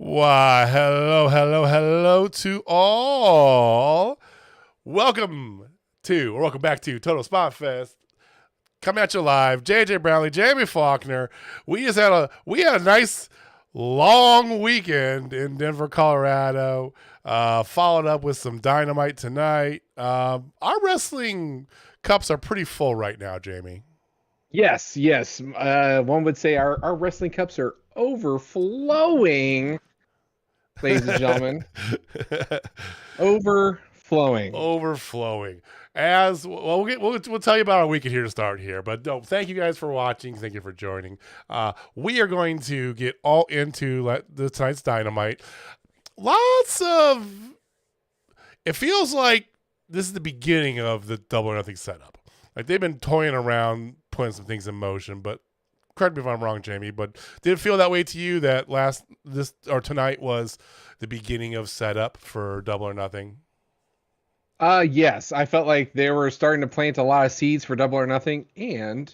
Why, hello to all. Welcome back to Total Spotfest. Coming at you live, JJ Brownlee, Jamie Faulkner. We had a nice long weekend in Denver, Colorado. Followed up with some Dynamite tonight. Our wrestling cups are pretty full right now, Jamie. Yes. One would say our wrestling cups are overflowing, ladies and gentlemen. Overflowing. As well, we'll tell you about our weekend here to start here. But no, thank you guys for watching. Thank you for joining. We are going to get all into tonight's Dynamite. It feels like this is the beginning of the Double or Nothing setup. Like they've been toying around, putting some things in motion. But correct me if I'm wrong, Jamie. But did it feel that way to you that tonight was the beginning of setup for Double or Nothing? Yes, I felt like they were starting to plant a lot of seeds for Double or Nothing and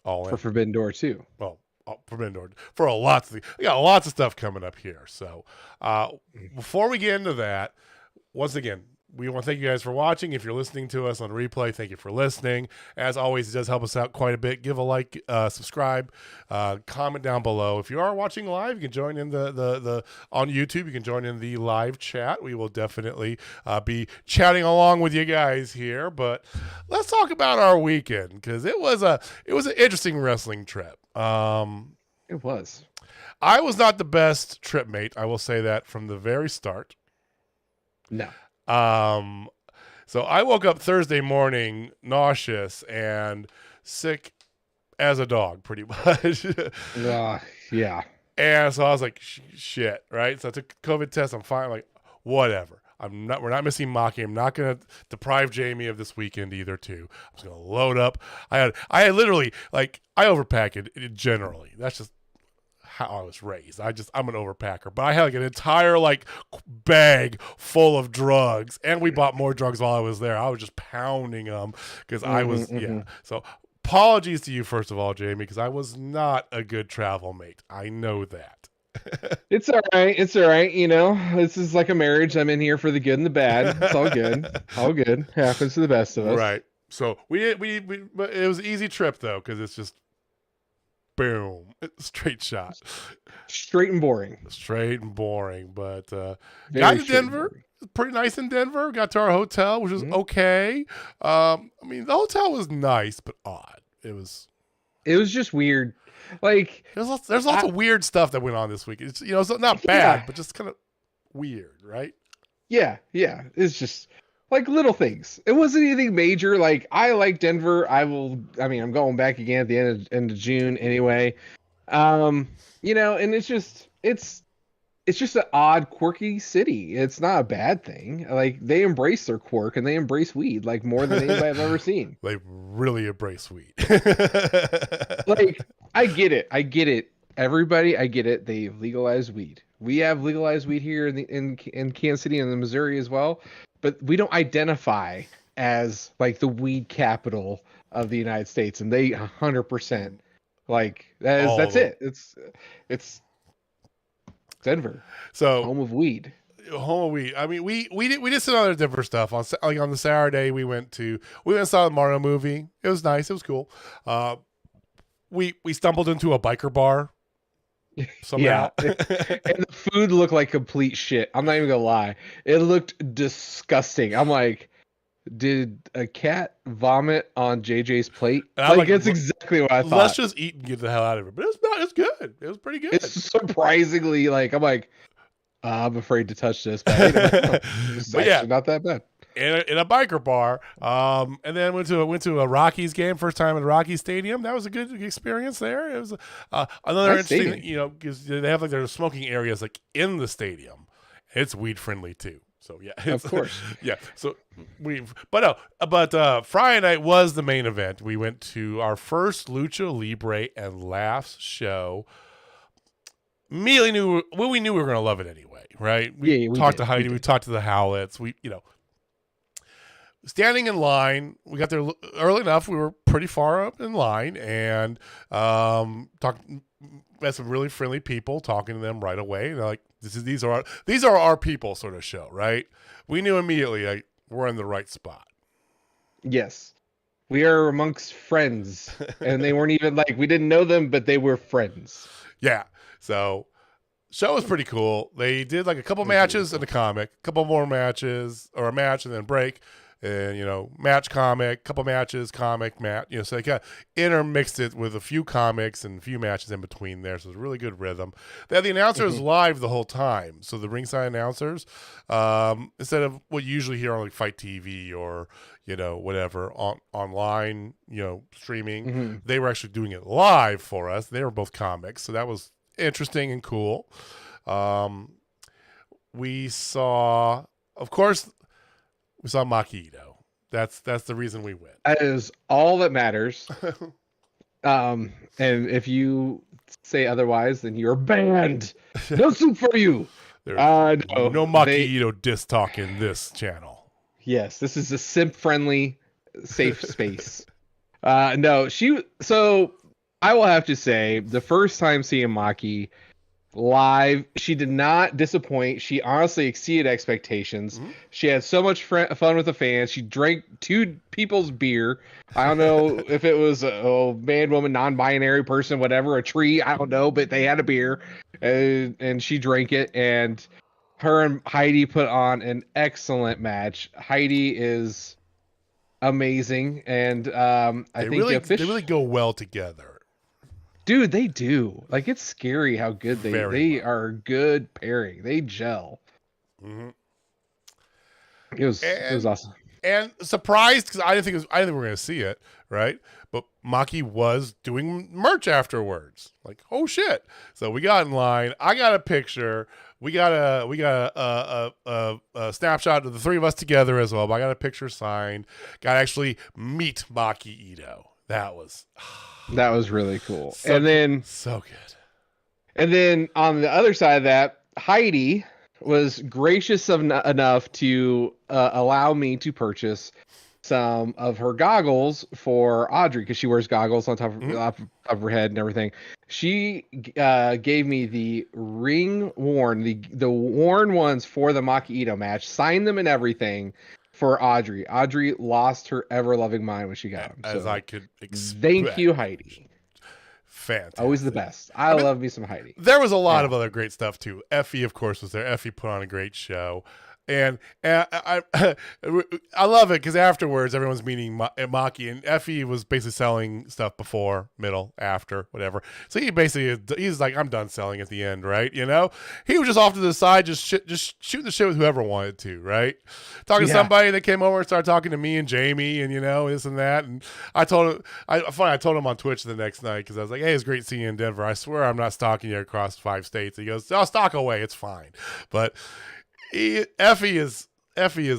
for Forbidden Door too. Well, Forbidden Door for we got lots of stuff coming up here. So before we get into that, once again, we want to thank you guys for watching. If you're listening to us on replay, thank you for listening. As always, it does help us out quite a bit. Give a like, subscribe, comment down below. If you are watching live, you can join in the on YouTube. You can join in the live chat. We will definitely be chatting along with you guys here. But let's talk about our weekend because it was an interesting wrestling trip. It was. I was not the best trip mate. I will say that from the very start. No. So I woke up Thursday morning nauseous and sick as a dog, pretty much. Yeah. And so I was like, shit, right? So I took a COVID test. I'm fine. I'm like, whatever. We're not missing Maki. I'm not going to deprive Jamie of this weekend either, too. I'm just going to load up. I had literally, like, I overpack it generally. That's just how I was raised. I'm an overpacker, but I had like an entire like bag full of drugs, and we bought more drugs while I was there. I was just pounding them because I was So apologies to you first of all, Jamie, because I was not a good travel mate. I know that. It's all right. You know, this is like a marriage. I'm in here for the good and the bad. It's all good. Happens to the best of us. Right. So it was an easy trip though, because it's just boom, straight shot, straight and boring. But got to Denver, pretty nice in Denver. Got to our hotel, which was okay. I mean, the hotel was nice, but odd. It was just weird. Like there's lots of weird stuff that went on this week. It's it's not bad, but just kind of weird, right? Yeah. It's just like little things. It wasn't anything major. Like I like Denver. I'm going back again at the end of June anyway. And it's just an odd, quirky city. It's not a bad thing. Like they embrace their quirk and they embrace weed like more than anybody I've ever seen. They really embrace weed. Like I get it. Everybody, I get it. They legalize weed. We have legalized weed here in Kansas City and in Missouri as well, but we don't identify as like the weed capital of the United States, and they 100% like that's it. It's Denver, so home of weed. Home of weed. I mean, we did some other different stuff on the Saturday. We went and saw the Mario movie. It was nice. It was cool. We stumbled into a biker bar. Somehow. Yeah, and the food looked like complete shit. I'm not even gonna lie. It looked disgusting. I'm like, did a cat vomit on JJ's plate? Like it's exactly what I thought. Let's just eat and get the hell out of it. But it's good. It was pretty good. It's surprisingly like I'm like, I'm afraid to touch this, but it's actually not that bad. In a biker bar, and then went to a Rockies game. First time at Rockies Stadium. That was a good experience there. It was another nice interesting, because they have like their smoking areas like in the stadium. It's weed friendly too. So yeah, of course, yeah. So but Friday night was the main event. We went to our first Lucha Libre and Laughs show. Immediately knew we knew we were gonna love it anyway, right? We talked to Heidi, we talked to the Howlets, standing in line, we got there early enough. We were pretty far up in line, and met some really friendly people, talking to them right away. And they're like, "These are our people," sort of show, right? We knew immediately, like, we're in the right spot. Yes, we are amongst friends, and they weren't even like we didn't know them, but they were friends. Yeah. So, show was pretty cool. They did like a couple matches and a comic, a couple more matches, or a match and then break. And match, comic, couple matches, comic, match. So they kind of intermixed it with a few comics and a few matches in between there. So it was a really good rhythm. They had the announcers live the whole time. So the ringside announcers, instead of what you usually hear on like Fight TV or whatever online, streaming, they were actually doing it live for us. They were both comics, so that was interesting and cool. We saw, of course. We saw Maki Itoh. That's the reason we went. That is all that matters. And if you say otherwise, then you're banned. No soup for you. There's no Maki Itoh diss talk in this channel. Yes, this is a simp-friendly, safe space. So I will have to say, the first time seeing Maki live, she did not disappoint. She honestly exceeded expectations. She had so much fun with the fans. She drank two people's beer. I don't know if it was a man, woman, non-binary person, whatever, a tree, I don't know, but they had a beer, and she drank it. And her and Heidi put on an excellent match. Heidi is amazing, and I think they really go well together. Dude, they do. Like, it's scary how good they are. A good pairing. They gel. It was awesome. And surprised, because I didn't think we were going to see it, right? But Maki was doing merch afterwards. Like, oh shit! So we got in line. I got a picture. We got a snapshot of the three of us together as well. But I got a picture signed. Got to actually meet Maki Itoh. That was really cool. So good. And then on the other side of that, Heidi was gracious enough to allow me to purchase some of her goggles for Audrey, because she wears goggles on top of her head and everything. She gave me the ring worn, the worn ones for the Maki Itoh match, signed them and everything for Audrey. Audrey lost her ever-loving mind when she got them. As I could expect. Thank you, Heidi. Fantastic. Always the best. I love me some Heidi. There was a lot of other great stuff too. Effy, of course, was there. Effy put on a great show. And I love it because afterwards everyone's meeting Maki, and Effy was basically selling stuff before, middle, after, whatever. So he's like, I'm done selling at the end, right? You know, he was just off to the side, just shooting the shit with whoever wanted to, right? Talking to somebody that came over and started talking to me and Jamie, and this and that. And I told him on Twitch the next night because I was like, hey, it's great seeing you in Denver. I swear I'm not stalking you across 5 states. He goes, I'll stalk away, it's fine, but. Effy is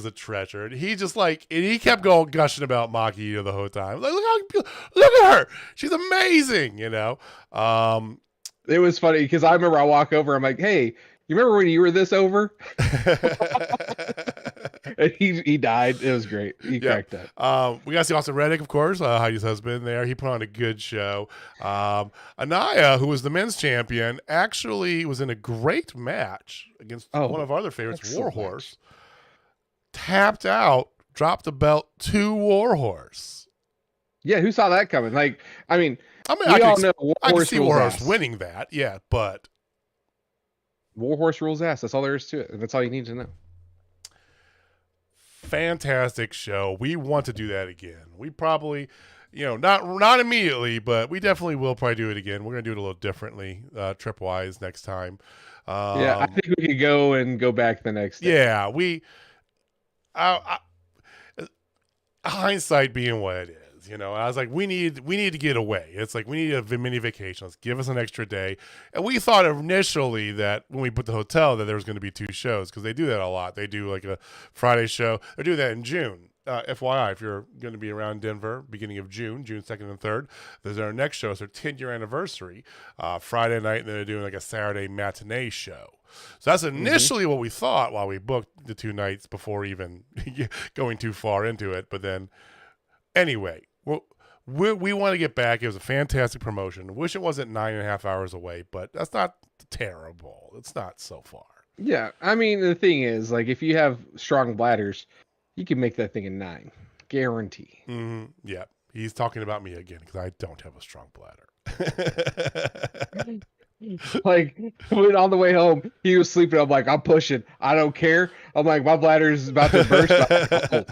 a treasure, and he kept going gushing about Maki Itoh the whole time. Like, look at her, she's amazing, It was funny because I remember I walk over, I'm like, hey, you remember when you were this over? And he died. It was great. He cracked up. We got to see Austin Reddick, of course, Heidi's husband there. He put on a good show. Anaya, who was the men's champion, actually was in a great match against one of our other favorites, Warhorse. Tapped out, dropped the belt to Warhorse. Yeah, who saw that coming? I can see Warhorse winning that, but Warhorse rules ass. That's all there is to it, and that's all you need to know. Fantastic show. We want to do that again. We probably, not immediately, but we definitely will probably do it again. We're going to do it a little differently, trip-wise next time. I think we could go back the next day. Yeah, hindsight being what it is. I was like, we need to get away. It's like, we need a mini vacation. Let's give us an extra day. And we thought initially that when we put the hotel that there was going to be 2 shows, because they do that a lot. They do like a Friday show. They do that in June. FYI, if you're going to be around Denver, beginning of June 2nd and 3rd, there's our next show. It's their 10-year anniversary, Friday night, and then they're doing like a Saturday matinee show. So that's initially what we thought while we booked the 2 nights before even going too far into it. But then, anyway, we want to get back. It was a fantastic promotion. Wish it wasn't 9.5 hours away, but that's not terrible. It's not so far. Yeah, I mean, the thing is, if you have strong bladders, you can make that thing in 9. Guarantee. Mm-hmm. Yeah, he's talking about me again because I don't have a strong bladder. When on the way home, he was sleeping. I'm like, I'm pushing. I don't care. I'm like, my bladder's about to burst.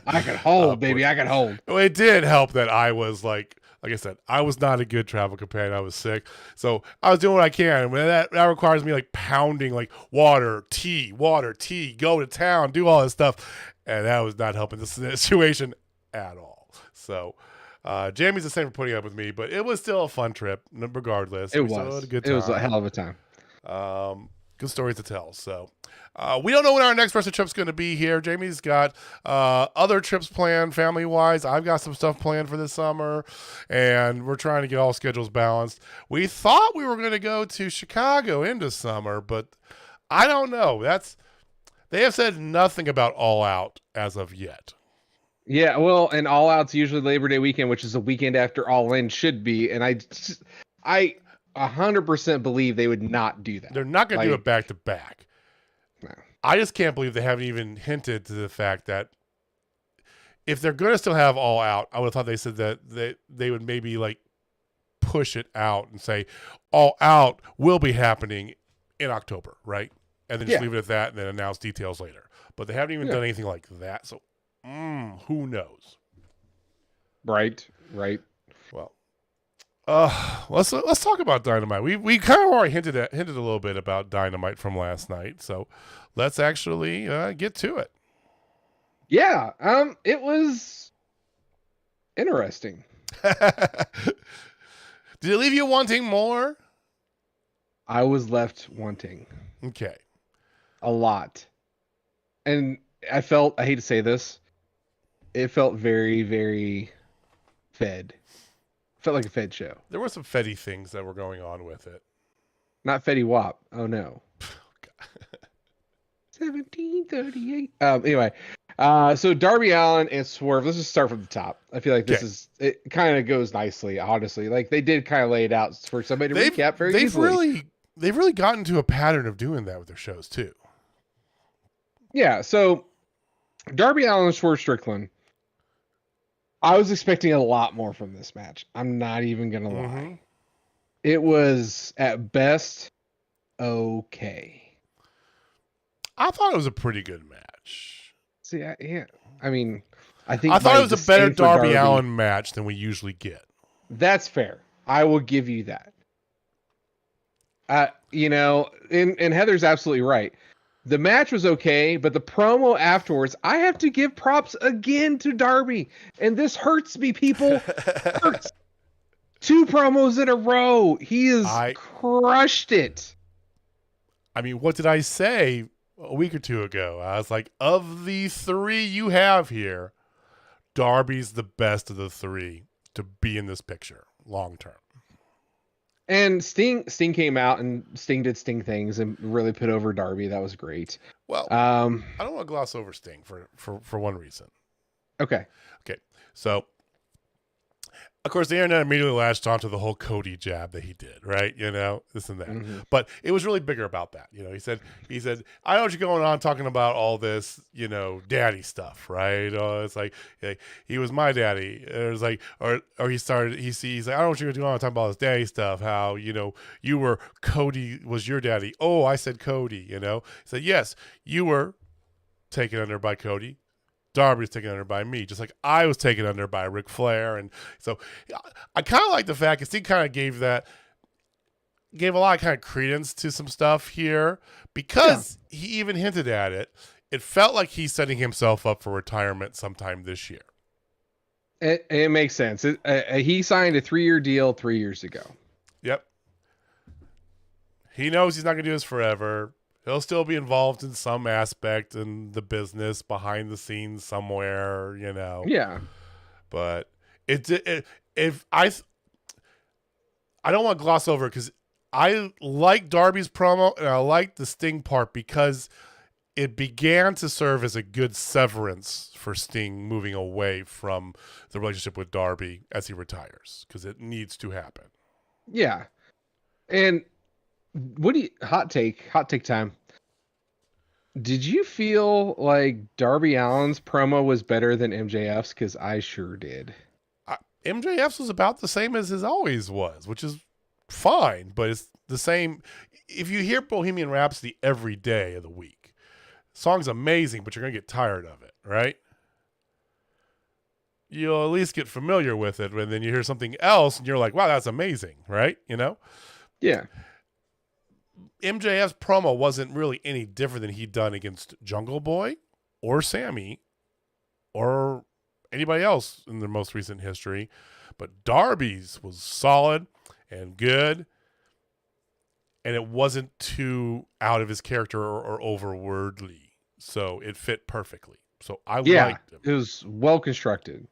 I can hold, baby. I can hold. Well, it did help that I was like I said, I was not a good travel companion. I was sick. So I was doing what I can. And that requires me pounding water, tea, go to town, do all this stuff. And that was not helping the situation at all. So Jamie's the same for putting up with me, but it was still a fun trip regardless. It was a good time. It was a hell of a time. Good stories to tell. So we don't know when our next wrestling trip's going to be here. Jamie's got other trips planned family-wise. I've got some stuff planned for this summer, and we're trying to get all schedules balanced. We thought we were going to go to Chicago into summer, but I don't know. They have said nothing about All Out as of yet. Yeah, well, and All Out's usually Labor Day weekend, which is the weekend after All In should be, and I 100% believe they would not do that. They're not going to do it back to back. No. I just can't believe they haven't even hinted to the fact that if they're going to still have All Out, I would have thought they said that they would maybe push it out and say All Out will be happening in October, right? And then just leave it at that and then announce details later. But they haven't even done anything like that, so who knows? Right. Well, let's talk about Dynamite. We kind of already hinted a little bit about Dynamite from last night, so let's actually get to it. Yeah, it was interesting. Did it leave you wanting more? I was left wanting. Okay. A lot. And I hate to say this, it felt very, very fed. Felt like a Fed show. There were some Feddy things that were going on with it. Not Fetty Wap. Oh no. 1738. Anyway, so Darby Allin and Swerve. Let's just start from the top. I feel like it kind of goes nicely, honestly. They did kind of lay it out for somebody to recap very easily. They've really gotten to a pattern of doing that with their shows too. Yeah. So Darby Allin and Swerve Strickland. I was expecting a lot more from this match. I'm not even going to lie. It was, at best, okay. I thought it was a pretty good match. match. See, I mean, I think I thought my it was a better disdain for Darby Allin match than we usually get. That's fair. I will give you that. You know, and Heather's absolutely right. The match was okay, but the promo afterwards, I have to give props again to Darby. And this hurts me, people. Hurts. 2 promos in a row. He has crushed it. I mean, what did I say a week or two ago? I was like, of the 3 you have here, Darby's the best of the 3 to be in this picture long term. And Sting came out and Sting did Sting things and really put over Darby. That was great. Well, I don't want to gloss over Sting for one reason. Okay. So, of course, the internet immediately latched onto the whole Cody jab that he did, right? You know, this and that. Mm-hmm. But it was really bigger about that. You know, he said, I know what you're going on talking about all this, you know, daddy stuff, right? It's like he was my daddy. It was like, or he's like, I don't know what you're going on talking about this daddy stuff. How, you know, you were Cody was your daddy. Oh, I said Cody. You know, he said, yes, you were taken under by Cody. Darby was taken under by me, just like I was taken under by Ric Flair. And so I kind of like the fact that he kind of gave a lot of kind of credence to some stuff here because he even hinted at it. It felt like he's setting himself up for retirement sometime this year. It makes sense. He signed a 3-year deal 3 years ago. Yep. He knows he's not going to do this forever. He'll still be involved in some aspect in the business behind the scenes somewhere, you know. Yeah. But I don't want to gloss over because I like Darby's promo and I like the Sting part because it began to serve as a good severance for Sting moving away from the relationship with Darby as he retires because it needs to happen. Yeah. And hot take time. Did you feel like Darby Allin's promo was better than MJF's? Because I sure did. MJF's was about the same as his always was, which is fine, but it's the same. If you hear Bohemian Rhapsody every day of the week, the song's amazing, but you're going to get tired of it, right? You'll at least get familiar with it, and then you hear something else, and you're like, wow, that's amazing, right? You know? Yeah. MJF's promo wasn't really any different than he'd done against Jungle Boy or Sammy or anybody else in their most recent history. But Darby's was solid and good, and it wasn't too out of his character or overwordly. So it fit perfectly. So I liked him. It was well constructed.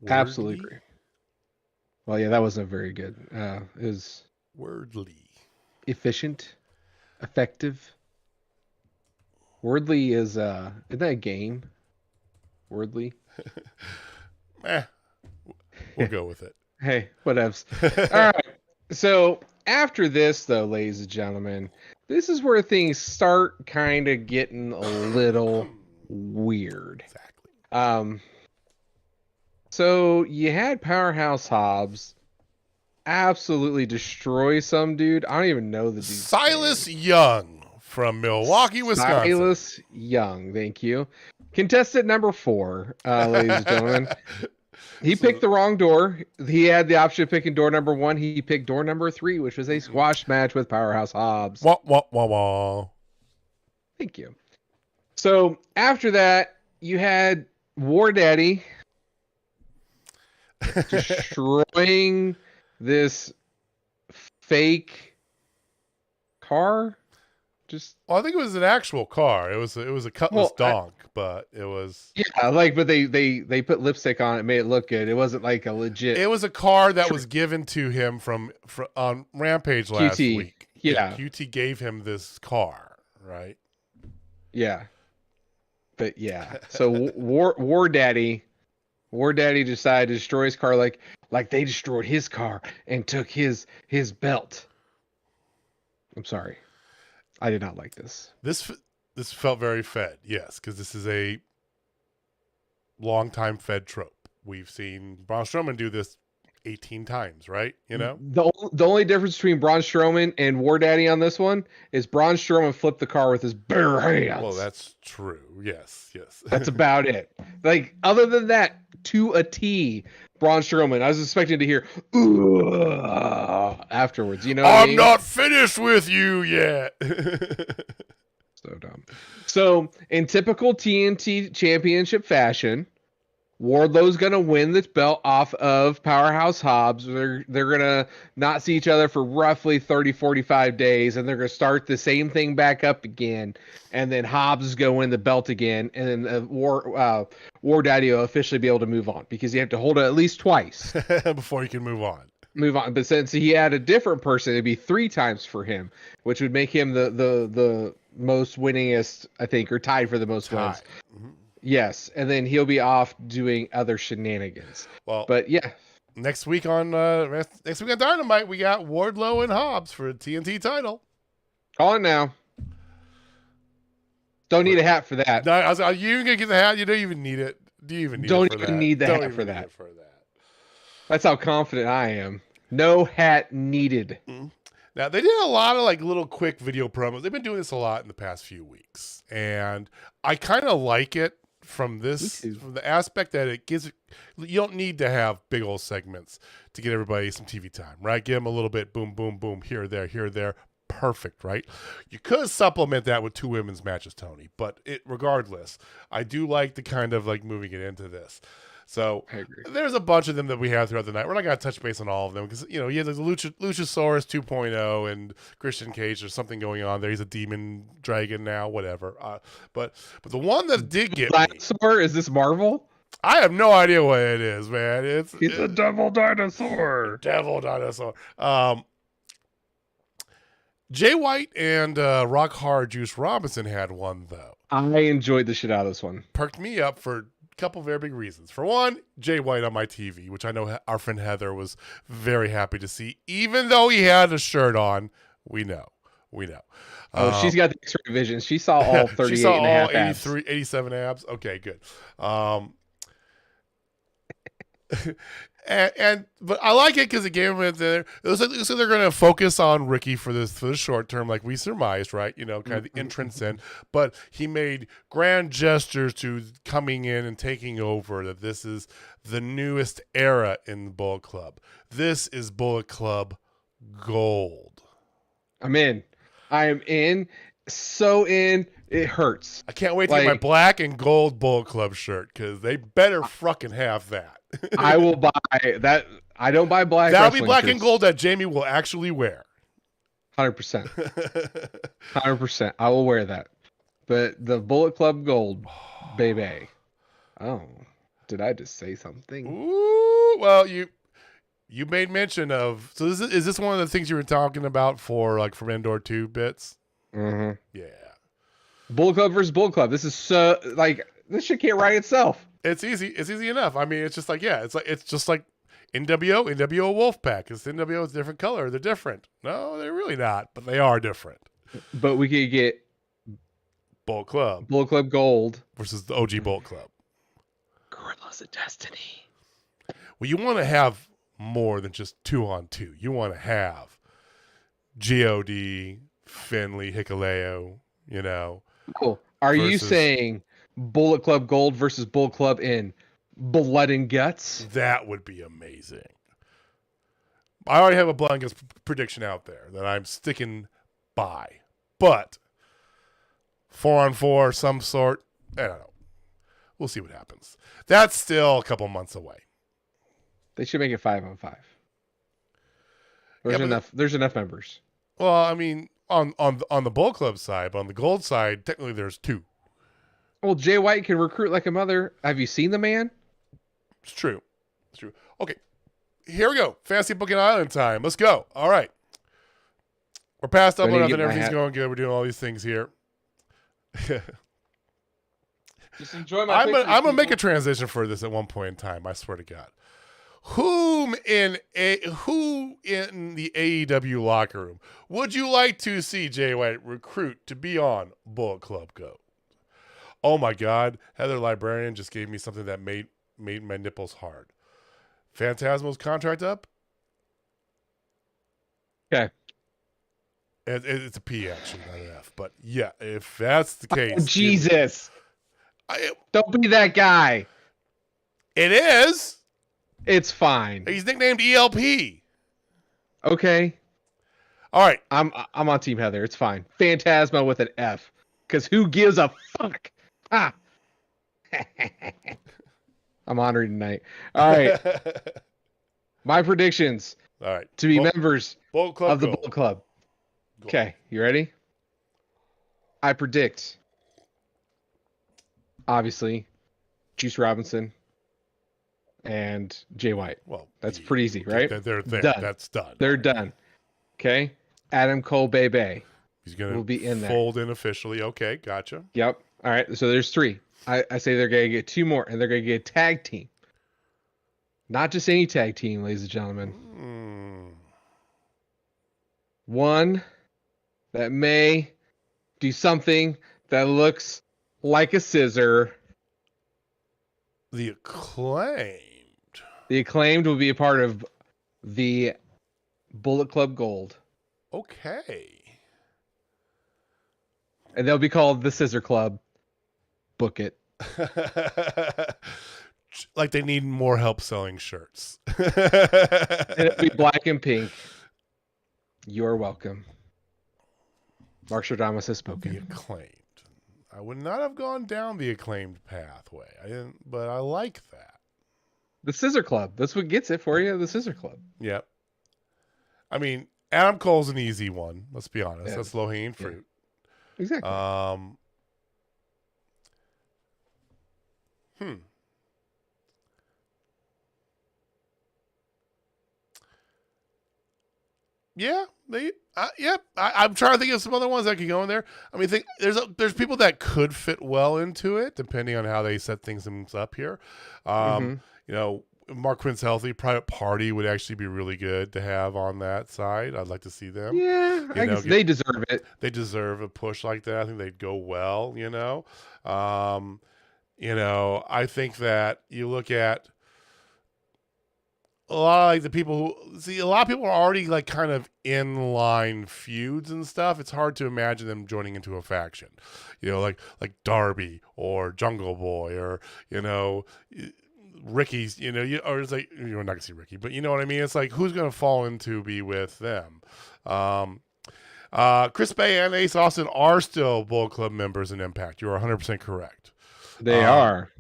Wordly? Absolutely agree. Well, yeah, that wasn't very good. It was wordly. Efficient, effective. Wordly is isn't that a game? Wordly. We'll go with it. Hey, whatevs. All right. So after this, though, ladies and gentlemen, this is where things start kind of getting a little weird. Exactly. So you had Powerhouse Hobbs absolutely destroy some dude. I don't even know the dude. Silas Young from Milwaukee, Wisconsin. Silas Young, thank you. Contestant number 4, ladies and gentlemen. He picked the wrong door. He had the option of picking door number 1. He picked door number 3, which was a squash match with Powerhouse Hobbs. Wah, wah, wah, wah. Thank you. So after that, you had War Daddy destroying this fake car. Well, I think it was an actual car. It was a Cutlass donk, but it was but they put lipstick on it, made it look good. It wasn't like a legit. It was a car that was given to him from on Rampage last week. Yeah, QT gave him this car, right? Yeah, but yeah. So War Daddy decided to destroy his car like they destroyed his car and took his belt. I'm sorry. I did not like this. This felt very Fed, yes, because this is a long-time Fed trope. We've seen Braun Strowman do this 18 times, right? You know? The only difference between Braun Strowman and War Daddy on this one is Braun Strowman flipped the car with his bare hands. Well, that's true. Yes. That's about it. Like, other than that, to a T, Braun Strowman. I was expecting to hear afterwards. You know what I mean? I'm not finished with you yet. So dumb. So, in typical TNT Championship fashion, Wardlow's going to win the belt off of Powerhouse Hobbs. They're going to not see each other for roughly 30, 45 days, and they're going to start the same thing back up again. And then Hobbs is going to win the belt again, and then War Daddy will officially be able to move on because you have to hold it at least twice before you can move on. But since he had a different person, it'd be 3 times for him, which would make him the most winningest, I think, or tied for the most wins. Mm-hmm. Yes, and then he'll be off doing other shenanigans. Well, but yeah, next week on Dynamite, we got Wardlow and Hobbs for a TNT title. Call it now. Don't need a hat for that. No, are you gonna get the hat? You don't even need it. Do you even need don't it for even that? need the don't hat for that. That's how confident I am. No hat needed. Mm-hmm. Now, they did a lot of like little quick video promos. They've been doing this a lot in the past few weeks, and I kind of like it. From the aspect that it gives, you don't need to have big old segments to get everybody some TV time, right? Give them a little bit, boom, boom, boom, here, there, perfect, right? You could supplement that with 2 women's matches, Tony, but regardless, I do like the kind of like moving it into this. So there's a bunch of them that we have throughout the night. We're not going to touch base on all of them because, you have the Luchasaurus 2.0 and Christian Cage. There's something going on there. He's a demon dragon now, whatever. But the one that did get dinosaur me, is this Marvel? I have no idea what it is, man. It's a devil dinosaur. Devil dinosaur. Jay White and Rock Hard Juice Robinson had one, though. I enjoyed the shit out of this one. Perked me up for couple very big reasons. For one, Jay White on my TV, which I know our friend Heather was very happy to see, even though he had a shirt on. We know. Oh, she's got the X-ray vision. She saw all 38 she saw and a half all 83, abs. 87 abs. Okay, good. But I like it because it gave him there. It was like so they're going to focus on Ricky for the short term, like we surmised, right? Kind of the entrance in. But he made grand gestures to coming in and taking over. That this is the newest era in the Bullet Club. This is Bullet Club Gold. I'm in. I am in. So in. It hurts. I can't wait to get my black and gold Bullet Club shirt because they better fucking have that. I will buy that. I don't buy black. That'll be black and gold that Jamie will actually wear. 100%. 100%. I will wear that. But the Bullet Club Gold, baby. Oh, did I just say something? Ooh, well, you made mention of. So is this one of the things you were talking about from Endor 2 bits? Mm-hmm. Yeah. Bullet Club versus Bullet Club. This is so this shit can't write itself. It's easy. It's easy enough. I mean, it's just like it's just like NWO Wolfpack. Because NWO is a different color. They're different. No, they're really not, but they are different. But we could get Bullet Club Gold versus the OG Bullet Club. Gorillas of Destiny. Well, you want to have more than just 2-on-2. You want to have God, Finley, Hikuleo. Cool. Are you saying Bullet Club Gold versus Bullet Club in Blood and Guts? That would be amazing. I already have a Blood and Guts prediction out there that I'm sticking by. But 4-on-4, some sort, I don't know. We'll see what happens. That's still a couple months away. They should make it 5-on-5. There's enough members. Well, I mean, on the Bullet Club side, but on the Gold side, technically there's 2. Well, Jay White can recruit like a mother. Have you seen the man? It's true. Okay, here we go. Fantasy Booking Island time. Let's go. All right. We're past double nothing. Everything's going good. We're doing all these things here. Just enjoy my I'm gonna make a transition for this at one point in time. I swear to God. Who in the AEW locker room would you like to see Jay White recruit to be on Bullet Club Go? Oh my God, Heather Librarian just gave me something that made my nipples hard. Phantasmo's contract up. Okay. It's a P actually, not an F. But yeah, if that's the case, Oh, Jesus. Don't be that guy. It is. It's fine. He's nicknamed ELP. Okay. All right. I'm on Team Heather. It's fine. Phantasmo with an F. Because who gives a fuck? Ah. I'm honored tonight. All right. My predictions. All right. To be members Bullet Club of the Gold. Bullet Club. Okay. You ready? I predict, obviously, Juice Robinson and Jay White. Well, that's pretty easy, right? They're there. Done. That's done. They're done. Okay. Adam Cole Bebe. He's going will be in there. Fold in officially. Okay, gotcha. Yep. All right. So there's 3. I say they're going to get 2 more, and they're going to get a tag team. Not just any tag team, ladies and gentlemen. One that may do something that looks like a scissor. The Acclaimed. The Acclaimed will be a part of the Bullet Club Gold. Okay. And they'll be called the Scissor Club. Book it. Like they need more help selling shirts. And it'll be black and pink. You're welcome. Mark Stradamus has spoken. The Acclaimed. I would not have gone down the Acclaimed pathway. I didn't, but I like that. The Scissor Club. That's what gets it for you. The Scissor Club. Yep. I mean, Adam Cole's an easy one. Let's be honest. Yeah. That's low-hanging fruit. Yeah. Exactly. Yeah, I'm trying to think of some other ones that could go in there. I mean, there's people that could fit well into it, depending on how they set things up here. You know, if Mark Quinn's healthy, Private Party would actually be really good to have on that side. I'd like to see them. Yeah, I guess they deserve it. They deserve a push like that. I think they'd go well. You know, I think that you look at a lot of like the people a lot of people are already like kind of in line feuds and stuff. It's hard to imagine them joining into a faction, like Darby or Jungle Boy or, Ricky's, or it's like, you're not gonna see Ricky, but you know what I mean? It's like, who's going to fall into be with them? Chris Bay and Ace Austin are still Bullet Club members in Impact. You're 100% correct. They are.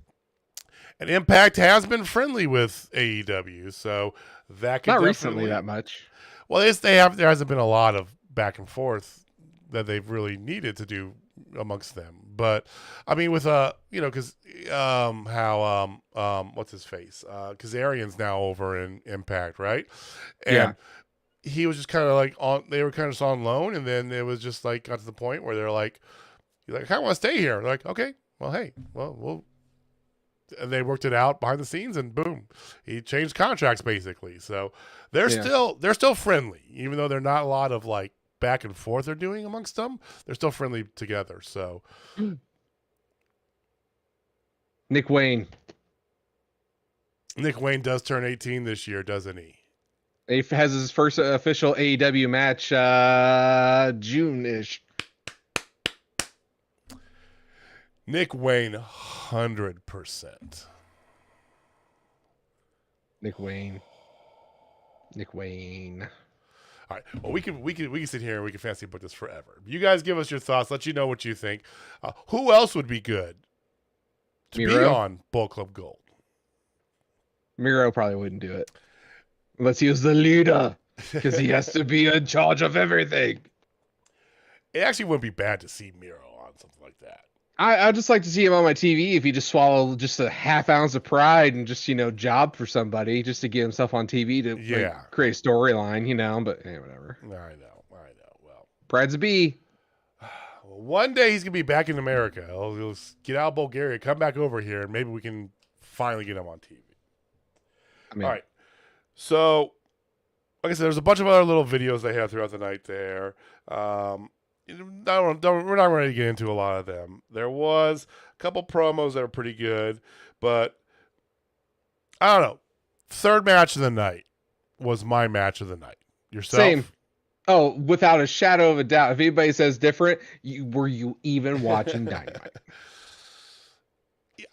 And Impact has been friendly with AEW, so that could not recently that much. Well, there hasn't been a lot of back and forth that they've really needed to do amongst them. But I mean, with because what's his face? Kazarian's now over in Impact, right? And he was just kind of like they were kind of just on loan, and then it was just like got to the point where they're like, "You're like, I want to stay here." They're like, okay, well, hey, we'll. And they worked it out behind the scenes, and boom, he changed contracts basically. So they're still friendly, even though they're not a lot of like back and forth they're doing amongst them. They're still friendly together. So Nick Wayne does turn 18 this year, doesn't he? He has his first official AEW match June-ish. Nick Wayne, 100%. Nick Wayne. All right. Well, we can sit here and we can fancy book this forever. You guys give us your thoughts. Let you know what you think. Who else would be good to be on Bullet Club Gold? Miro probably wouldn't do it unless he was the leader, because he has to be in charge of everything. It actually wouldn't be bad to see Miro on something like that. I'd just like to see him on my TV if he just swallowed just a half ounce of pride and just, job for somebody just to get himself on TV to create a storyline, but hey, whatever. I know. Well, pride's a bee. Well, one day he's going to be back in America. He'll get out of Bulgaria, come back over here, and maybe we can finally get him on TV. All right. So, like I said, there's a bunch of other little videos they have throughout the night there. We're not ready to get into a lot of them. There was a couple promos that are pretty good, but I don't know. Third match of the night was my match of the night. Yourself? Same. Oh, without a shadow of a doubt. If anybody says different, were you even watching Dynamite?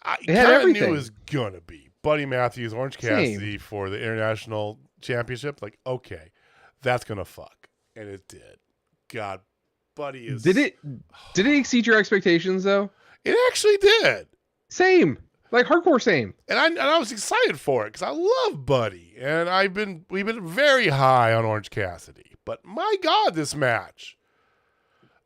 I kind of knew it was going to be. Buddy Mathews, Orange Cassidy for the International Championship. Like, okay, that's going to fuck. And it did. God, Buddy is... Did it exceed your expectations, though? It actually did. Same. Like, hardcore same. And I was excited for it because I love Buddy. And we've been very high on Orange Cassidy. But my God, this match.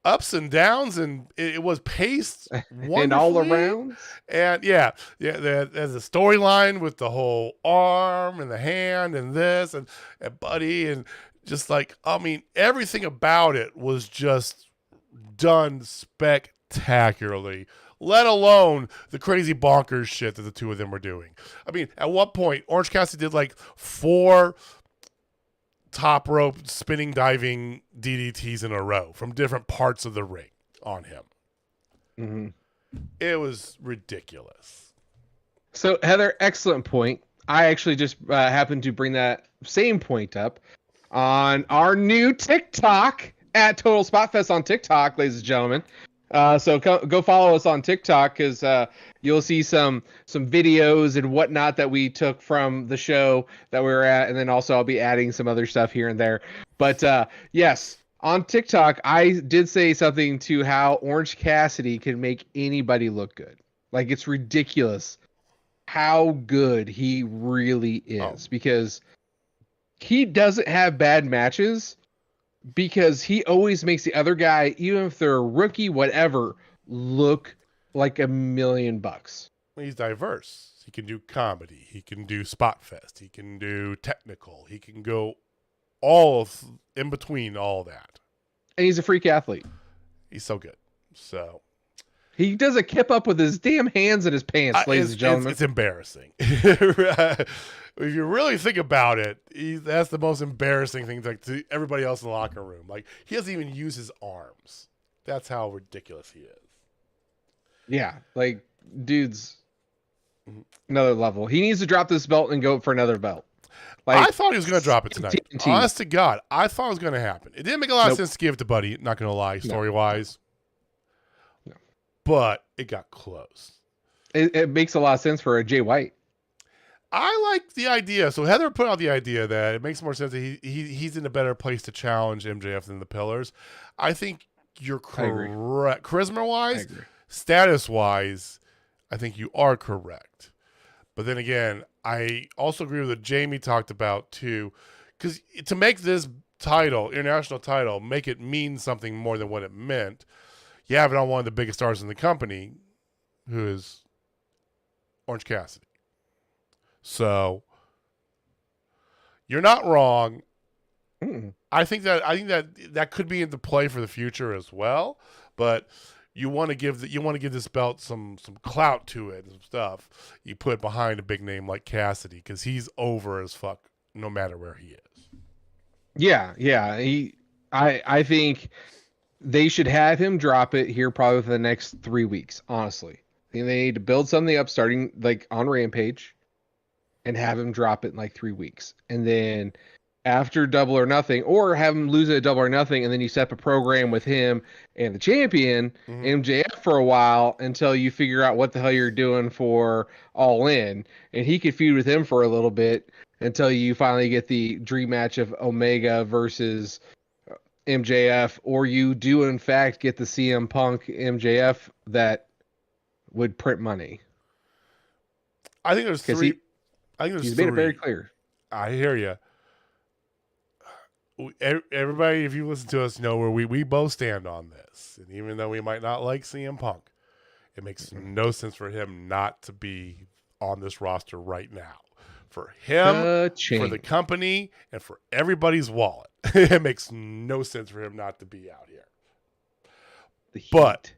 Ups and downs, and it was paced wonderfully. And all around. And there's a storyline with the whole arm and the hand and this and Buddy, and just like, I mean, everything about it was just done spectacularly, let alone the crazy bonkers shit that the two of them were doing. I mean, at one point, Orange Cassidy did like 4 top rope spinning diving DDTs in a row from different parts of the ring on him. Mm-hmm. It was ridiculous. So Heather, excellent point. I actually just happened to bring that same point up on our new TikTok at Total Spotfest on TikTok, ladies and gentlemen. So go follow us on TikTok because you'll see some videos and whatnot that we took from the show that we were at, and then also I'll be adding some other stuff here and there. But yes, on TikTok, I did say something to how Orange Cassidy can make anybody look good. Like, it's ridiculous how good he really is because he doesn't have bad matches. Because he always makes the other guy, even if they're a rookie, whatever, look like $1,000,000. He's diverse. He can do comedy. He can do Spotfest. He can do technical. He can go in between all that. And he's a freak athlete. He's so good. So he does a kip up with his damn hands in his pants, ladies and gentlemen. It's embarrassing. If you really think about it, that's the most embarrassing thing to everybody else in the locker room. Like, he doesn't even use his arms. That's how ridiculous he is. Yeah, like, dude's another level. He needs to drop this belt and go for another belt. Like, I thought he was going to drop it tonight. Honest to God, I thought it was going to happen. It didn't make a lot of sense to give it to Buddy, not going to lie, story-wise. No. But it got close. It makes a lot of sense for a Jay White. I like the idea. So Heather put out the idea that it makes more sense that he's in a better place to challenge MJF than the Pillars. I think you're correct. Charisma-wise, status-wise, I think you are correct. But then again, I also agree with what Jamie talked about too. Because to make this title, international title, make it mean something more than what it meant, you have it on one of the biggest stars in the company, who is Orange Cassidy. So you're not wrong. I think that could be into play for the future as well. But you want to give this belt some clout to it and some stuff. You put it behind a big name like Cassidy because he's over as fuck no matter where he is. Yeah. I think they should have him drop it here probably for the next 3 weeks. Honestly, I think they need to build something up starting like on Rampage. And have him drop it in like 3 weeks. And then after Double or Nothing, or have him lose it at Double or Nothing, and then you set up a program with him and the champion, MJF, for a while until you figure out what the hell you're doing for All In. And he could feud with him for a little bit until you finally get the dream match of Omega versus MJF, or you do in fact get the CM Punk MJF that would print money. I think there's 3. He's made it very clear. I hear you. Everybody, if you listen to us, know where we both stand on this. And even though we might not like CM Punk, it makes no sense for him not to be on this roster right now. For him, for the company, and for everybody's wallet. It makes no sense for him not to be out here. But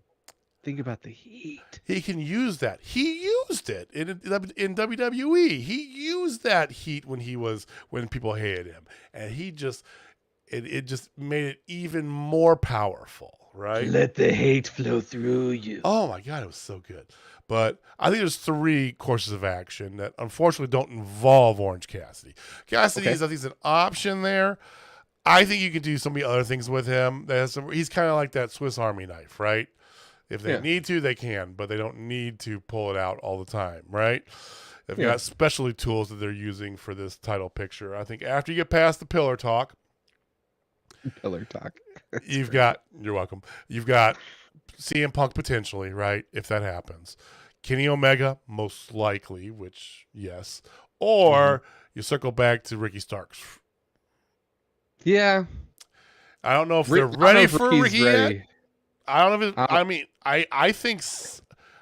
think about the heat. He can use that. He used it in WWE. He used that heat when people hated him, and it just made it even more powerful. Right? Let the hate flow through you. Oh my God, it was so good. But I think there's 3 courses of action that unfortunately don't involve Orange Cassidy. Cassidy is, I think, is an option there. I think you can do so many other things with him. He's kind of like that Swiss Army knife, right? If they need to, they can, but they don't need to pull it out all the time, right? They've got specialty tools that they're using for this title picture. I think after you get past the pillar talk, you're welcome. You've got CM Punk potentially, right? If that happens, Kenny Omega most likely, which yes, or you circle back to Ricky Starks. Yeah, I don't know if they're ready for Ricky yet. I don't know if I mean, I think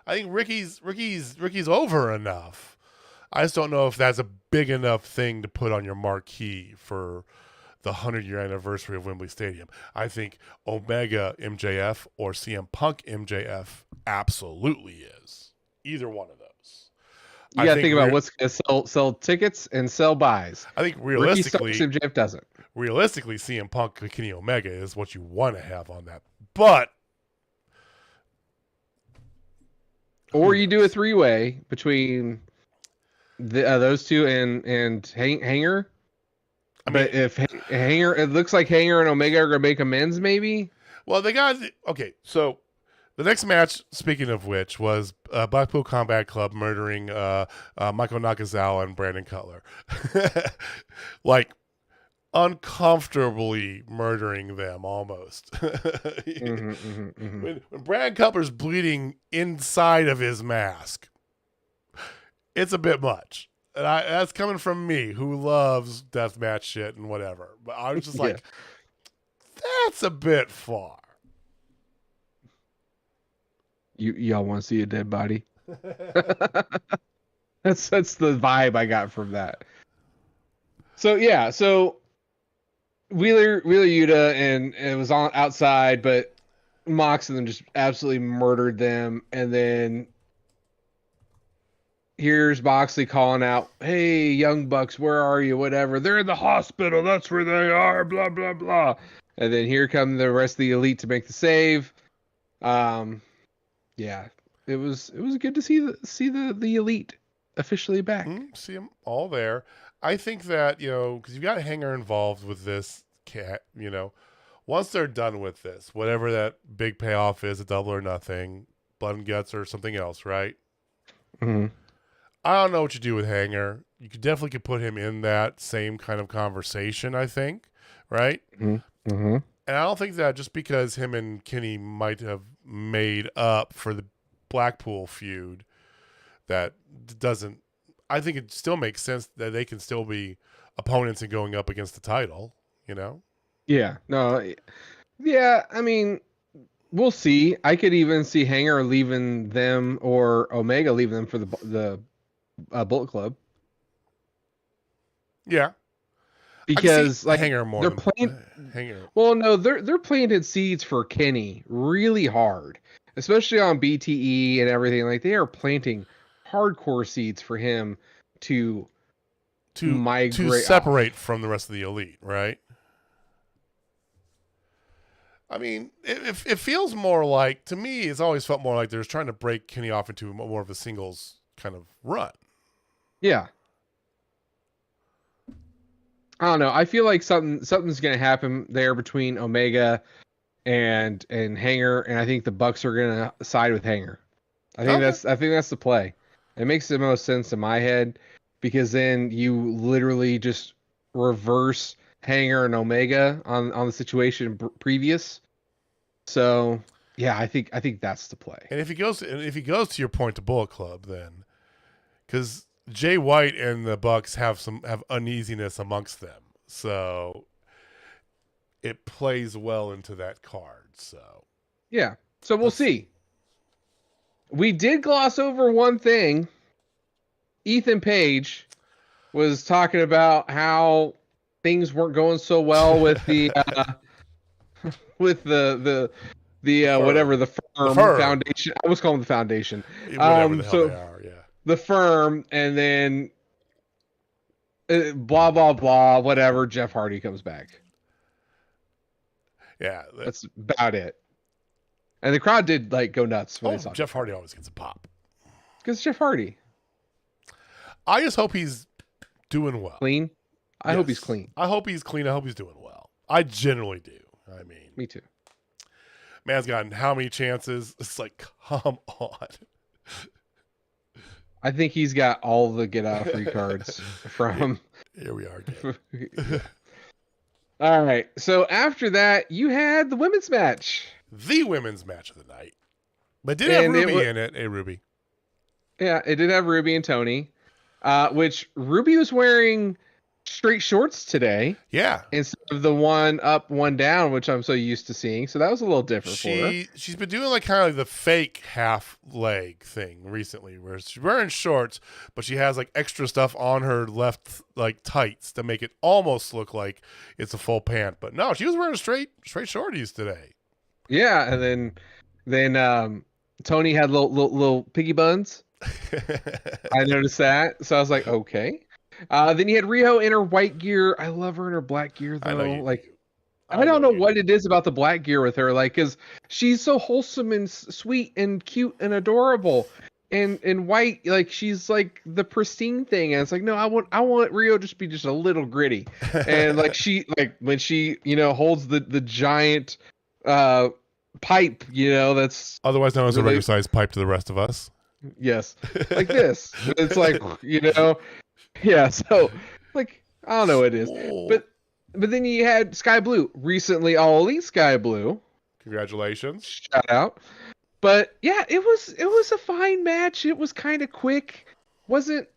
Ricky's over enough. I just don't know if that's a big enough thing to put on your marquee for the 100-year anniversary of Wembley Stadium. I think Omega MJF or CM Punk MJF absolutely is. Either one of those. You got to think about what's going to sell tickets and sell buys. I think realistically, MJF doesn't. Realistically, CM Punk and Kenny Omega is what you want to have on that. But or you do a 3-way between those two and Hanger. I mean, but if Hanger, it looks like Hanger and Omega are going to make amends, maybe. Well, they got so the next match, speaking of which, was Blackpool Combat Club murdering Michael Nakazawa and Brandon Cutler, like uncomfortably murdering them almost. When Brandon Cutler's bleeding inside of his mask, it's a bit much. And that's coming from me, who loves deathmatch shit and whatever. But I was just like, that's a bit far. Y'all want to see a dead body? That's the vibe I got from that. So Wheeler Yuta and it was on outside, but Mox and them just absolutely murdered them, and then here's Moxley calling out, "Hey, Young Bucks, where are you? Whatever. They're in the hospital. That's where they are. Blah blah blah." And then here come the rest of the Elite to make the save. Yeah, it was good to see the Elite officially back. See them all there. I think that because you got Hanger involved with this cat. Once they're done with this, whatever that big payoff is, a Double or Nothing, Blood and Guts, or something else, right? Mm-hmm. I don't know what you do with Hanger. You could put him in that same kind of conversation, I think, right? Mm-hmm. And I don't think that just because him and Kenny might have made up for the Blackpool feud, that doesn't. I think it still makes sense that they can still be opponents and going up against the title. Yeah. No. Yeah. I mean, we'll see. I could even see Hanger leaving them or Omega leaving them for the Bullet Club. Yeah, because like Hanger more. They're playing. Hanger. Well, no, they're planted seeds for Kenny really hard, especially on BTE and everything. Like they are planting hardcore seeds for him to migrate, to separate from the rest of the Elite, right? I mean, it feels more like, to me, it's always felt more like they're trying to break Kenny off into more of a singles kind of run. Yeah. I don't know. I feel like something's going to happen there between Omega and Hanger, and I think the Bucks are going to side with Hanger. I think that's the play. It makes the most sense in my head, because then you literally just reverse Hanger and Omega on the situation previous. So yeah, I think that's the play. And if he goes to your point to Bullet Club, then because Jay White and the Bucks have uneasiness amongst them, so it plays well into that card. So yeah, so we'll see. We did gloss over one thing. Ethan Page was talking about how things weren't going so well with the with the whatever the firm foundation. I was calling the foundation. Whatever the hell they are, yeah. The firm, and then blah blah blah, whatever. Jeff Hardy comes back. Yeah, that's about it. And the crowd did go nuts when they saw Jeff Hardy always gets a pop. Because Jeff Hardy. I just hope he's doing well. Clean? I hope he's clean. I hope he's clean. I hope he's doing well. I generally do. I mean, me too. Man's gotten how many chances? It's like, come on. I think he's got all the get out free cards from. Here we are. All right. So after that, you had the women's match. The women's match of the night. But did have Ruby in it. Hey, Ruby. Yeah, it did have Ruby and Tony, which Ruby was wearing straight shorts today. Yeah. Instead of the one up, one down, which I'm so used to seeing. So that was a little different for her. She's been doing like kind of like the fake half leg thing recently where she's wearing shorts, but she has like extra stuff on her left like tights to make it almost look like it's a full pant. But no, she was wearing straight shorties today. Yeah, and then Tony had little piggy buns. I noticed that. So I was like, okay. Then you had Riho in her white gear. I love her in her black gear though. I don't know what it is about the black gear with her, like, because she's so wholesome and sweet and cute and adorable, and white, like she's like the pristine thing. And it's like, no, I want Riho just be just a little gritty, and like she when she holds the giant pipe, that's otherwise known as a regular size pipe to the rest of us. Yes, like this. It's like yeah. So like I don't know what it is, but then you had Sky Blue recently, All Elite Sky Blue. Congratulations! Shout out. But yeah, it was a fine match. It was kind of quick. Wasn't.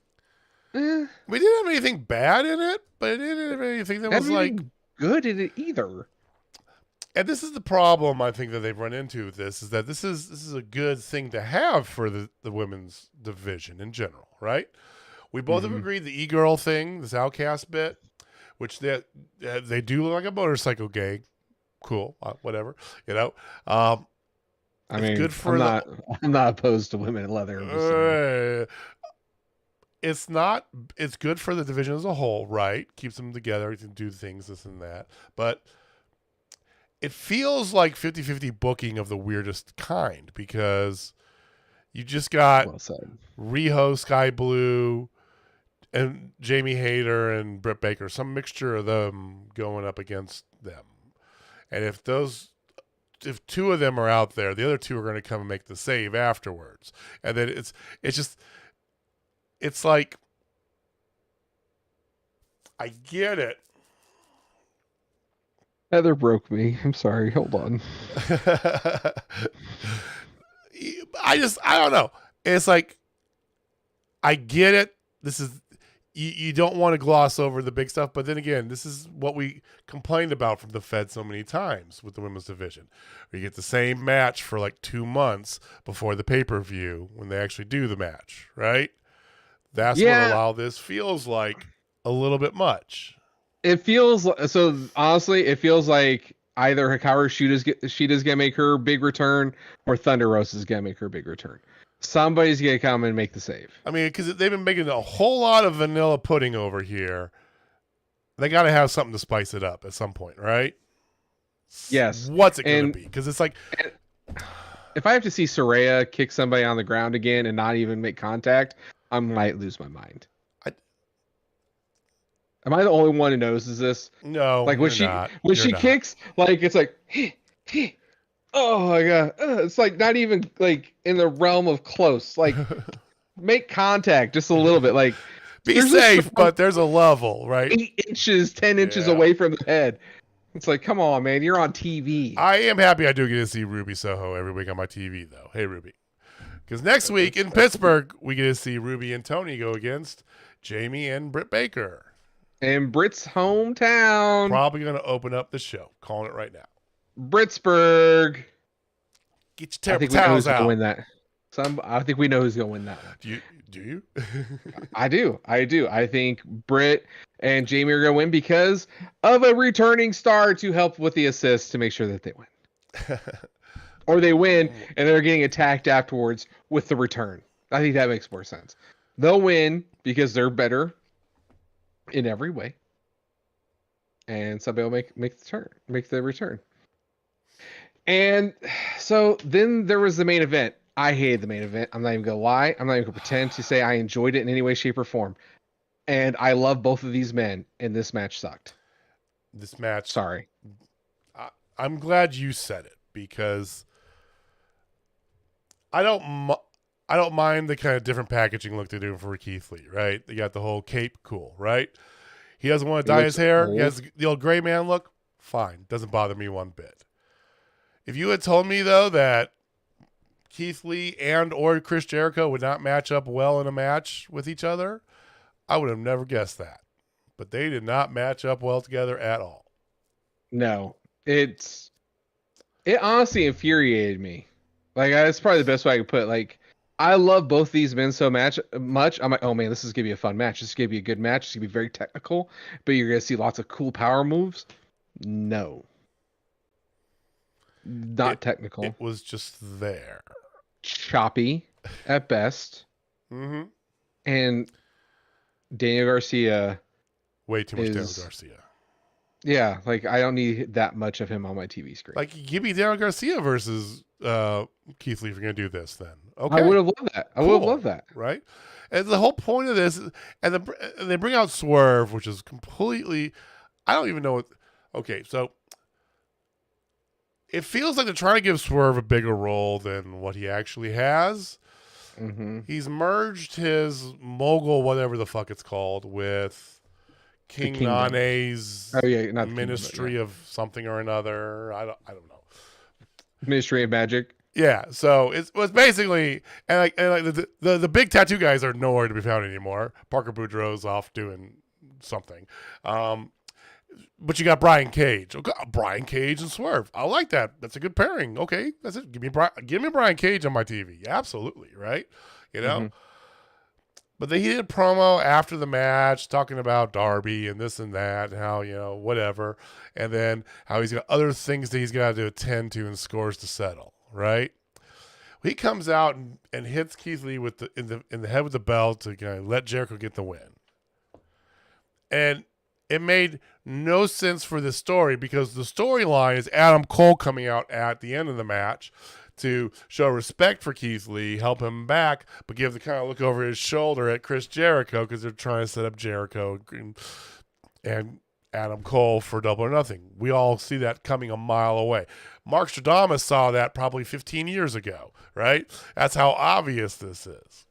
We didn't have anything bad in it, but it didn't have anything that was like good in it either. And this is the problem I think that they've run into with this, is that this is a good thing to have for the women's division in general, right? We both have agreed the e-girl thing, this Outcast bit, which they do look like a motorcycle gang. Cool, whatever, I mean, good for I'm not opposed to women in leather. It's good for the division as a whole, right? Keeps them together, can do things, this and that, but it feels like 50-50 booking of the weirdest kind, because you just got Riho, Sky Blue, and Jamie Hayter and Britt Baker, some mixture of them going up against them. And if two of them are out there, the other two are going to come and make the save afterwards. And then it's like, I get it. Heather broke me. I'm sorry. Hold on. I don't know. It's like, I get it. This is, you don't want to gloss over the big stuff, but then again, this is what we complained about from the Fed so many times with the women's division. We get the same match for like 2 months before the pay-per-view when they actually do the match, right? That's what a lot of this feels like a little bit much. It feels so. Honestly, it feels like either Hikaru Shida's gonna make her big return, or Thunder Rosa's gonna make her big return. Somebody's gonna come and make the save. I mean, because they've been making a whole lot of vanilla pudding over here. They got to have something to spice it up at some point, right? Yes. What's it gonna be? Because it's like, if I have to see Saraya kick somebody on the ground again and not even make contact, I might lose my mind. Am I the only one who notices this? No, like when she kicks, like it's like, oh my god, it's like not even like in the realm of close. Like make contact just a little bit. Like be safe, but there's a level, right? 8 inches, 10 inches away from the head. It's like, come on, man, you're on TV. I am happy I do get to see Ruby Soho every week on my TV, though. Hey, Ruby, because next week in Pittsburgh we get to see Ruby and Tony go against Jamie and Britt Baker. In Britt's hometown. Probably going to open up the show. Calling it right now. Britsburg. Get your terrible towels out. Win that. I think we know who's going to win that one. Do you? I do. I think Britt and Jamie are going to win because of a returning star to help with the assist to make sure that they win. Or they win and they're getting attacked afterwards with the return. I think that makes more sense. They'll win because they're better in every way, and somebody will make the return. And so then there was the main event. I hated the main event. I'm not even gonna lie. I'm not even gonna pretend to say I enjoyed it in any way, shape, or form. And I love both of these men, and this match sucked. This match. Sorry. I'm glad you said it because I don't mind the kind of different packaging look they're doing for Keith Lee, right? They got the whole cape, cool, right? He doesn't want to dye his hair. He has the old gray man look. Fine, doesn't bother me one bit. If you had told me though that Keith Lee and or Chris Jericho would not match up well in a match with each other, I would have never guessed that. But they did not match up well together at all. No, it honestly infuriated me. Like, that's probably the best way I could put it. Like, I love both these men so much. I'm like, oh man, this is gonna be a fun match. This is gonna be a good match. It's gonna be very technical, but you're gonna see lots of cool power moves. No, not technical. It was just there. Choppy at best. Mm-hmm. And Daniel Garcia. Way too much Daniel Garcia. Yeah, like I don't need that much of him on my TV screen. Like, give me Daniel Garcia versus Keith Lee if you're going to do this then. Okay. I would have loved that. I would have loved that. Right? And the whole point of this, and they bring out Swerve, which is completely, I don't even know what, okay, so it feels like they're trying to give Swerve a bigger role than what he actually has. Mm-hmm. He's merged his mogul, whatever the fuck it's called, with King Nane's ministry of something or another. I don't know. Ministry of Magic. Yeah, so it was basically and the big tattoo guys are nowhere to be found anymore. Parker Boudreaux's off doing something. But you got Brian Cage. Okay, Brian Cage and Swerve. I like that. That's a good pairing. Okay, that's it. Give me Brian Cage on my TV. Absolutely, right? You know? Mm-hmm. But he did a promo after the match talking about Darby and this and that, and how, whatever. And then how he's got other things that he's got to attend to and scores to settle, right? He comes out and hits Keith Lee in the head with the belt to let Jericho get the win. And it made no sense for this story because the storyline is Adam Cole coming out at the end of the match to show respect for Keith Lee, help him back, but give the kind of look over his shoulder at Chris Jericho because they're trying to set up Jericho and Adam Cole for Double or Nothing. We all see that coming a mile away. Mark Stradamus saw that probably 15 years ago, right? That's how obvious this is.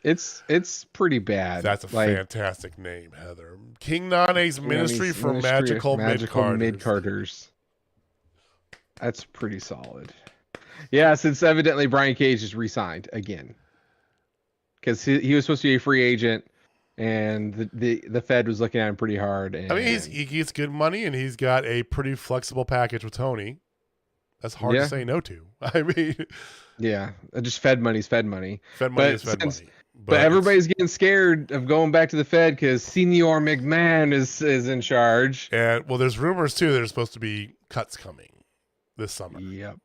It's pretty bad. That's a fantastic name, Heather. King Nane's Ministry for Magical Mid-Carders. That's pretty solid. Yeah, since evidently Brian Cage is re-signed again. Because he was supposed to be a free agent, and the Fed was looking at him pretty hard. And, he gets good money, and he's got a pretty flexible package with Tony. That's hard to say no to. I mean... Yeah, just Fed money's Fed money. Fed money is Fed money. But everybody's getting scared of going back to the Fed because Senior McMahon is in charge. And well, there's rumors too. There's supposed to be cuts coming this summer. Yep,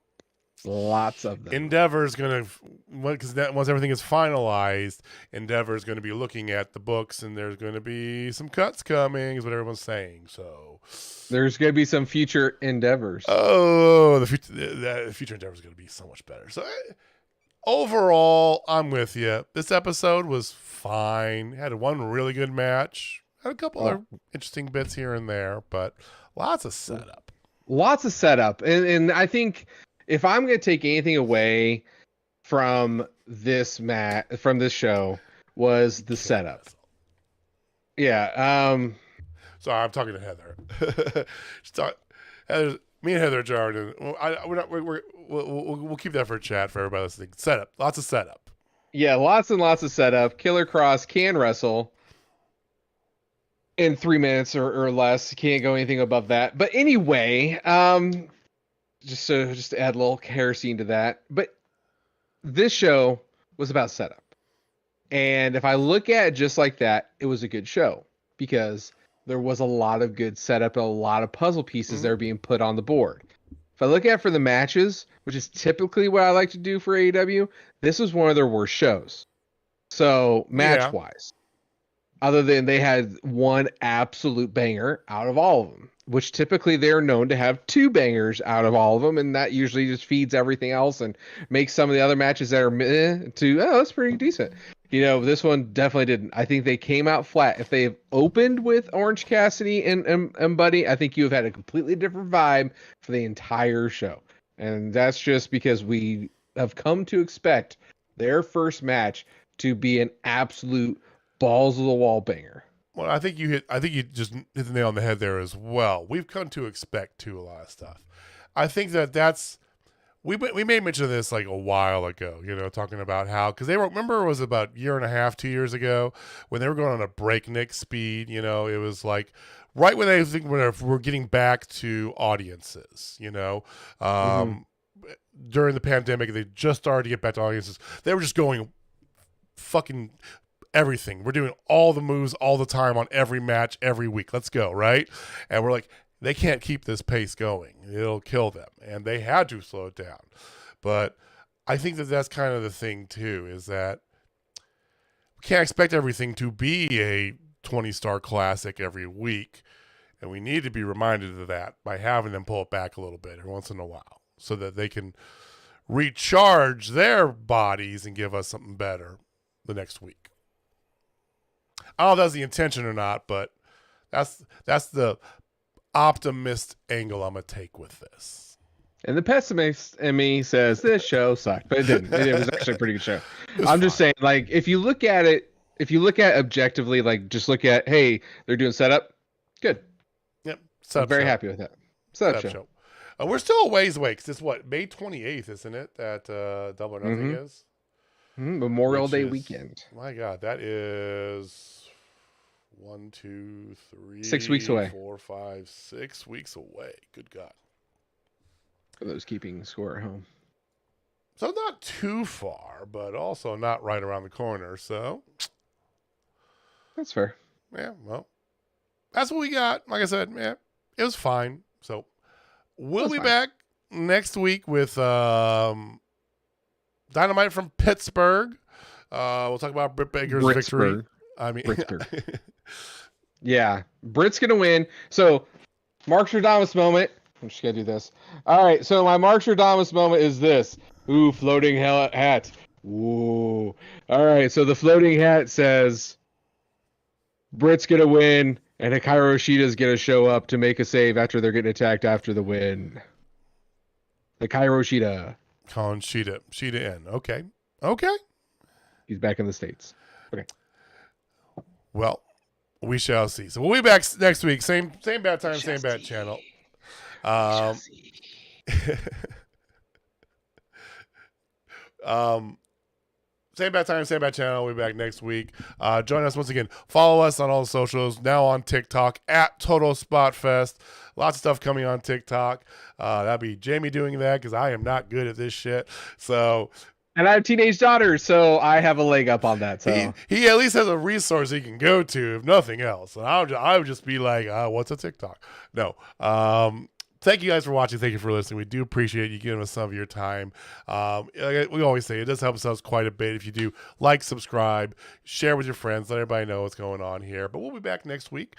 lots of them. Endeavor is going to, because once everything is finalized, Endeavor is going to be looking at the books, and there's going to be some cuts coming. Is what everyone's saying. So there's going to be some future endeavors. Oh, the future Endeavor is going to be so much better. So. Overall, I'm with you. This episode was fine. Had one really good match. Had a couple other interesting bits here and there, but lots of setup. And I think if I'm going to take anything away from this show was the setup. Yeah. Sorry, I'm talking to Heather. Me and Heather Jordan. We'll keep that for a chat for everybody listening. Setup, lots of setup. Yeah, lots and lots of setup. Killer Cross can wrestle in 3 minutes or less. Can't go anything above that. But anyway, just to add a little kerosene to that. But this show was about setup, and if I look at it just like that, it was a good show because there was a lot of good setup and a lot of puzzle pieces that are being put on the board. If I look at it for the matches, which is typically what I like to do for AEW, this was one of their worst shows. So match-wise, other than they had one absolute banger out of all of them. which typically they're known to have 2 bangers out of all of them, and that usually just feeds everything else and makes some of the other matches that are that's pretty decent. This one definitely didn't. I think they came out flat. If they have opened with Orange Cassidy and Buddy, I think you have had a completely different vibe for the entire show. And that's just because we have come to expect their first match to be an absolute balls of the wall banger. Well, I think you just hit the nail on the head there as well. We've come to expect a lot of stuff. I think that's we made mention of this like a while ago, talking about how, because remember it was about a year and a half, 2 years ago when they were going on a breakneck speed. It was like right when we're getting back to audiences. During the pandemic, they just started to get back to audiences. They were just going fucking everything. We're doing all the moves all the time on every match every week. Let's go, right? And we're like, they can't keep this pace going. It'll kill them. And they had to slow it down. But I think that's kind of the thing too, is that we can't expect everything to be a 20-star classic every week. And we need to be reminded of that by having them pull it back a little bit every once in a while so that they can recharge their bodies and give us something better the next week. I don't know if that's the intention or not, but that's the optimist angle I'm going to take with this. And the pessimist in me says this show sucked, but it didn't. It was actually a pretty good show. I'm just saying, like, if you look at objectively, like, just look at, hey, they're doing setup, good. Yep. I'm very happy with that. Setup show. We're still a ways away because it's May 28th, isn't it? That Double or Nothing is? Memorial Day weekend. My God, that is 1, 2, 3, 6 weeks away. 4, 5, 6 weeks away. Good God. For those keeping score at home. So not too far, but also not right around the corner. So that's fair. Yeah, well, that's what we got. Like I said, it was fine. So we'll be back next week with Dynamite from Pittsburgh. We'll talk about Britt Baker's victory. I mean, yeah, Britt's gonna win. So, Mark Stradamus moment. I'm just gonna do this. All right. So my Mark Stradamus moment is this. Ooh, floating hat. Ooh. All right. So the floating hat says Britt's gonna win, and Hikaru Shida's gonna show up to make a save after they're getting attacked after the win. Hikaru Shida. Calling Shida in. Okay. He's back in the States. Okay. Well, we shall see. So we'll be back next week. Same bad time, same bad channel. Same bad time, same bad channel. We'll be back next week. Join us once again. Follow us on all the socials. Now on TikTok at Total Spotfest. Lots of stuff coming on TikTok. That'll be Jamie doing that because I am not good at this shit. And I have teenage daughters, so I have a leg up on that. So he at least has a resource he can go to, if nothing else. And I would just be like, what's a TikTok? No. Thank you guys for watching. Thank you for listening. We do appreciate you giving us some of your time. Like we always say, it does help us out quite a bit if you do like, subscribe, share with your friends, let everybody know what's going on here. But we'll be back next week.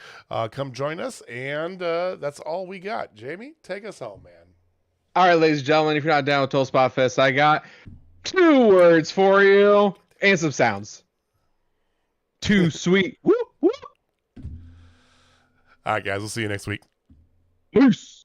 Come join us, and that's all we got. Jamie, take us home, man. All right, ladies and gentlemen, if you're not down with Total Spotfest, I got 2 words for you and some sounds. Too sweet. Whoop, whoop. All right, guys. We'll see you next week. Peace.